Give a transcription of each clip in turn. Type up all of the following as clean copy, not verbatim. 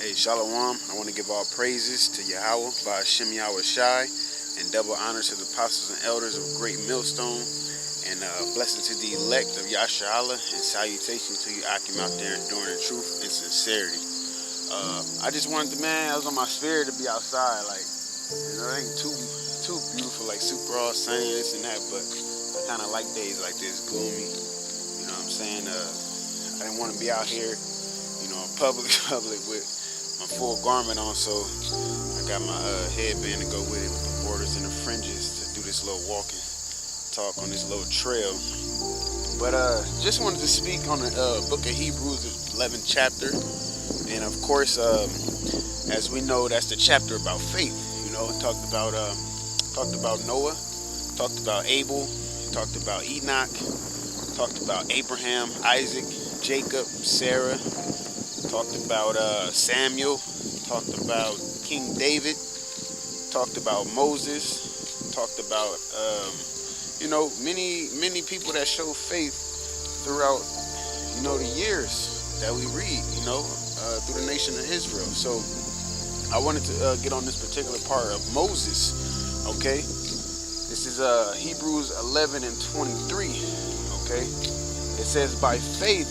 Hey, Shalom. I want to give all praises to Yahweh, by Hashem Yahweh Shai, and double honor to the apostles and elders of Great Millstone, and blessing to the elect of Yasharallah, and salutation to you, Akim, out there enduring the truth and sincerity. I just wanted to, I was on my spirit to be outside, like, it ain't too beautiful, like super all sunny, this and that, but I kind of like days like this, gloomy, you know what I'm saying? I didn't want to be out here, public with my full garment on, so I got my headband to go with it, with the borders and the fringes, to do this little walking talk on this little trail. But just wanted to speak on the book of Hebrews, the 11th chapter, and of course, as we know, that's the chapter about faith. It talked about Noah, talked about Abel, talked about Enoch, talked about Abraham, Isaac, Jacob, Sarah. Talked about Samuel, talked about King David, talked about Moses, talked about, many people that show faith throughout, the years that we read, through the nation of Israel. So I wanted to get on this particular part of Moses, okay? This is Hebrews 11 and 23, okay? It says, by faith,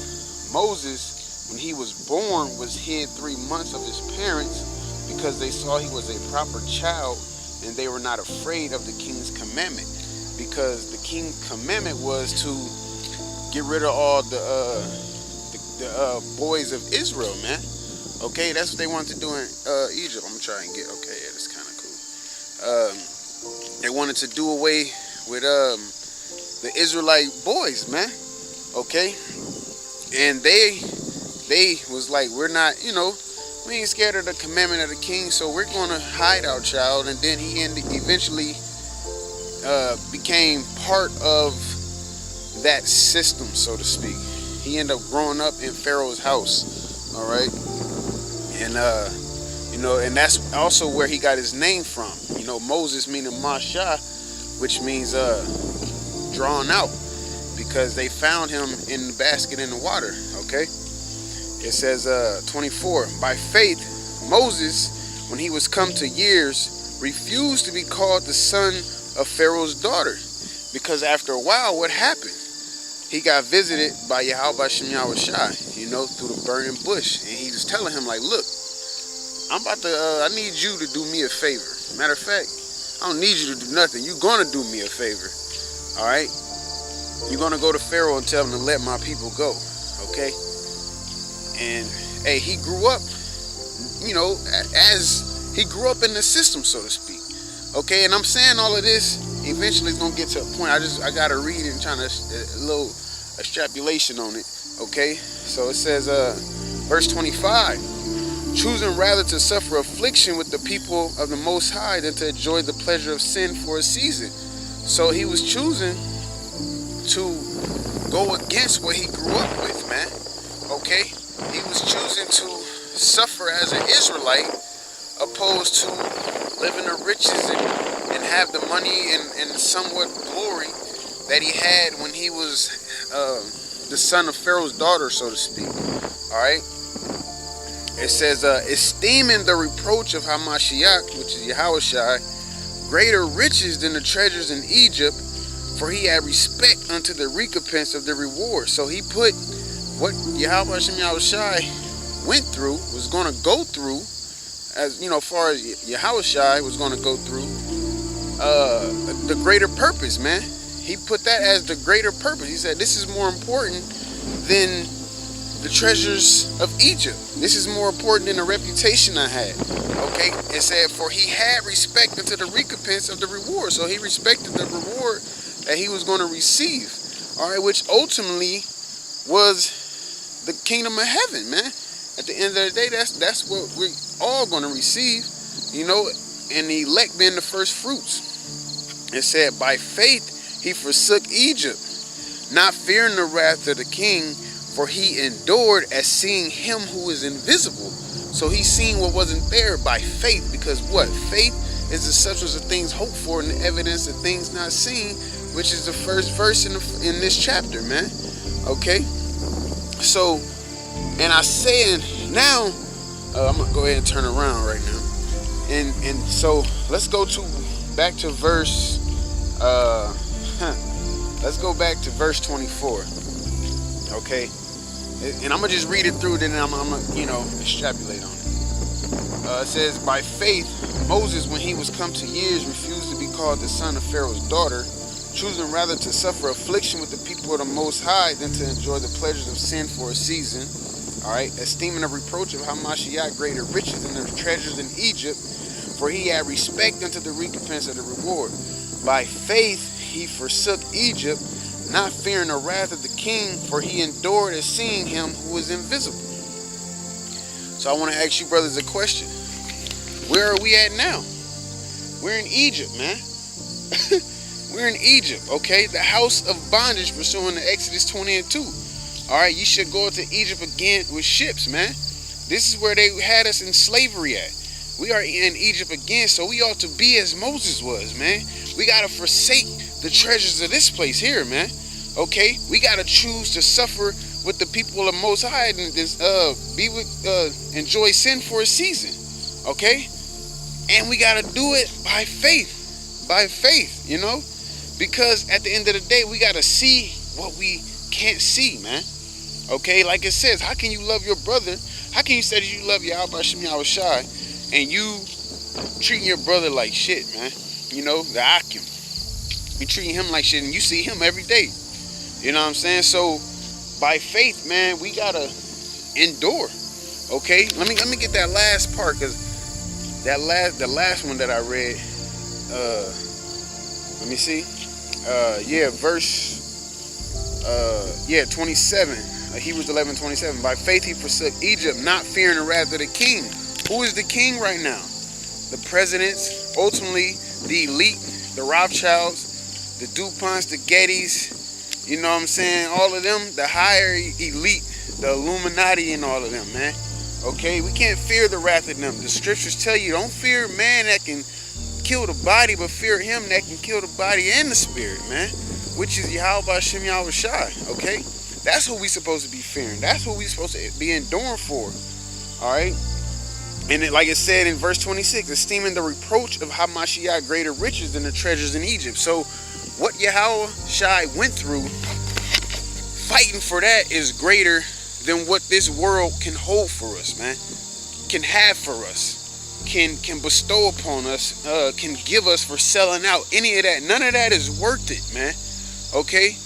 Moses, when he was born, was hid 3 months of his parents because they saw he was a proper child and they were not afraid of the king's commandment, because the king's commandment was to get rid of all the boys of Israel, man. Okay, that's what they wanted to do in Egypt. I'm trying to get, okay, yeah, that's kind of cool. They wanted to do away with the Israelite boys, man. Okay, and they was like, we're not, we ain't scared of the commandment of the king, so we're going to hide our child. And then he eventually became part of that system, so to speak. He ended up growing up in Pharaoh's house, all right? And, and that's also where he got his name from. Moses meaning Masha, which means drawn out, because they found him in the basket in the water, okay? It says 24, by faith, Moses, when he was come to years, refused to be called the son of Pharaoh's daughter, because after a while, what happened? He got visited by Yahweh Hashem Yahweh Shai, through the burning bush, and he was telling him, like, look, I need you to do me a favor. Matter of fact, I don't need you to do nothing. You're going to do me a favor, all right? You're going to go to Pharaoh and tell him to let my people go, okay? And hey, he grew up, as he grew up in the system, so to speak. Okay, and I'm saying all of this eventually is gonna get to a point. I gotta read it and trying to a little extrapolation on it. Okay, so it says, verse 25, choosing rather to suffer affliction with the people of the Most High than to enjoy the pleasure of sin for a season. So he was choosing to go against what he grew up with, man. Okay. He was choosing to suffer as an Israelite, opposed to living the riches and have the money and somewhat glory that he had when he was the son of Pharaoh's daughter, so to speak. All right. It says, esteeming the reproach of Hamashiach, which is Yahushai, greater riches than the treasures in Egypt, for he had respect unto the recompense of the reward. So he put what Yahweh Hashem Yahweh Shai went through, was going to go through, as far as Yahweh Shai was going to go through, the greater purpose, man. He put that as the greater purpose. He said, this is more important than the treasures of Egypt. This is more important than the reputation I had. Okay, it said, for he had respect unto the recompense of the reward. So he respected the reward that he was going to receive. All right, which ultimately was the kingdom of heaven, man. At the end of the day, that's what we're all going to receive, and the elect being the first fruits. It said, by faith he forsook Egypt, not fearing the wrath of the king, for he endured as seeing him who is invisible. So he seen what wasn't there by faith, because what? Faith is the substance of things hoped for and the evidence of things not seen, which is the first verse in this chapter, man. Okay? So, and I saying now, I'm gonna go ahead and turn around right now. And so let's go to back to verse. Let's go back to verse 24. Okay, and I'm gonna just read it through. Then I'm gonna extrapolate on it. It says, by faith, Moses, when he was come to years, refused to be called the son of Pharaoh's daughter, choosing rather to suffer affliction with the people of the Most High than to enjoy the pleasures of sin for a season. All right, esteeming the reproach of Hamashiach greater riches than the treasures in Egypt, for he had respect unto the recompense of the reward. By faith he forsook Egypt, not fearing the wrath of the king, for he endured as seeing him who is invisible. So I want to ask you brothers a question. Where are we at now? We're in Egypt, man. We're in Egypt, okay? The house of bondage, pursuing the Exodus 20 and 2. All right, you should go to Egypt again with ships, man. This is where they had us in slavery at. We are in Egypt again, so we ought to be as Moses was, man. We got to forsake the treasures of this place here, man. Okay? We got to choose to suffer with the people of Most High and enjoy sin for a season. Okay? And we got to do it by faith. By faith, Because at the end of the day, we got to see what we can't see, man. Okay? Like it says, how can you love your brother? How can you say that you love Yahweh Shem Yahushai and you treating your brother like shit, man? The Akim. You treating him like shit and you see him every day. You know what I'm saying? So by faith, man, we got to endure. Okay? Let me get that last part, because the last one that I read, let me see. Verse 27. Hebrews 11:27. By faith he forsook Egypt, not fearing the wrath of the king. Who is the king right now? The presidents, ultimately the elite, the Rothschilds, the DuPonts, the Gettys, you know what I'm saying? All of them, the higher elite, the Illuminati and all of them, man. Okay, we can't fear the wrath of them. The scriptures tell you, don't fear man that can kill the body, but fear him that can kill the body and the spirit, man. Which is Yahweh Shem Yahushai, okay? That's who we supposed to be fearing. That's who we supposed to be enduring for, all right? And like it said in verse 26, esteeming the reproach of Hamashiach greater riches than the treasures in Egypt. So what Yahushai went through, fighting for that is greater than what this world can hold for us, man. Can have for us. Can bestow upon us. Can give us for selling out. Any of that. None of that is worth it, man. Okay?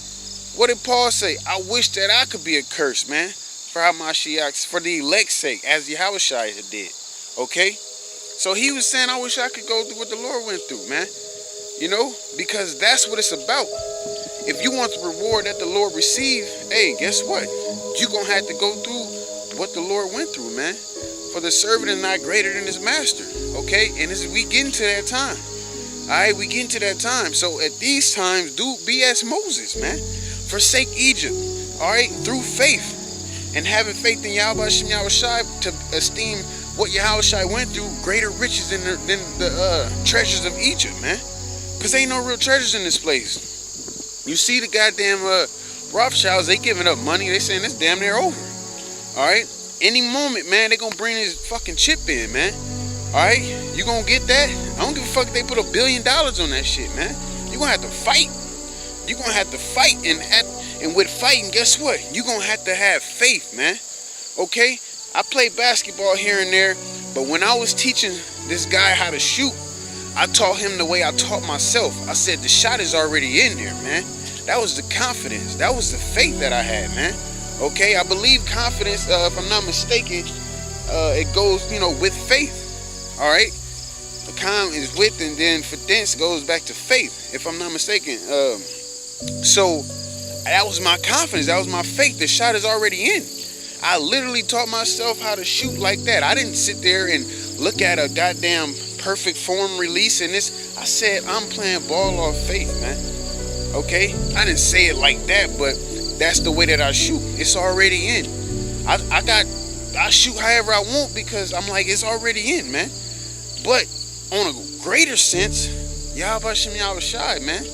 What did Paul say? I wish that I could be accursed, man. For Hamashiach, for the elect's sake, as Yahushai did. Okay? So he was saying, I wish I could go through what the Lord went through, man. Because that's what it's about. If you want the reward that the Lord received, hey, guess what? You're going to have to go through what the Lord went through, man. For the servant is not greater than his master. Okay? And we getting to that time. Alright, we getting to that time. So at these times, be as Moses, man. Forsake Egypt. Alright? Through faith. And having faith in Yahweh Shem Yahushai to esteem what Yahushai went through greater riches than the treasures of Egypt, man. Because ain't no real treasures in this place. You see the goddamn Rothschilds, they giving up money. They saying it's damn near over. Alright? Any moment, man, they gonna bring this fucking chip in, man. Alright? You gonna get that? I don't give a fuck if they put $1 billion on that shit, man. You gonna have to fight. You gonna have to fight. And with fighting, guess what? You gonna have to have faith, man. Okay? I play basketball here and there, but when I was teaching this guy how to shoot, I taught him the way I taught myself. I said the shot is already in there, man. That was the confidence. That was the faith that I had, man. Okay, I believe confidence, if I'm not mistaken, it goes, with faith. All right? The calm is with, and then fidence goes back to faith, if I'm not mistaken. So that was my confidence. That was my faith. The shot is already in. I literally taught myself how to shoot like that. I didn't sit there and look at a goddamn perfect form release in this. I said, I'm playing ball off faith, man. Okay? I didn't say it like that, but that's the way that I shoot. It's already in. I shoot however I want because I'm like, it's already in, man. But on a greater sense, Yahweh Shem Yahushai, man.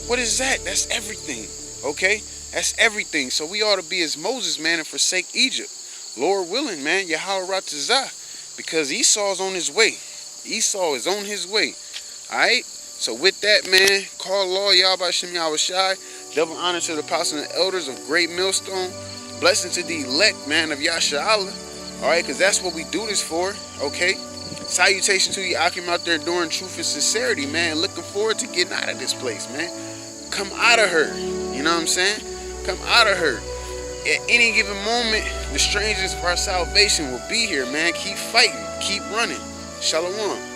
What is that? That's everything. Okay? That's everything. So we ought to be as Moses, man, and forsake Egypt. Lord willing, man. Yahweh Ratazah. because Esau's on his way. Esau is on his way. Alright? So with that, man, call law, Yahweh Shem Yahweh Shai. Double honor to the apostles and the elders of Great Millstone. Blessing to the elect, man, of Yasha Allah. Alright, because that's what we do this for. Okay? Salutation to you, Akim out there doing truth and sincerity, man. Looking forward to getting out of this place, man. Come out of her. You know what I'm saying? Come out of her. At any given moment, the strangers of our salvation will be here, man. Keep fighting. Keep running. Shalom.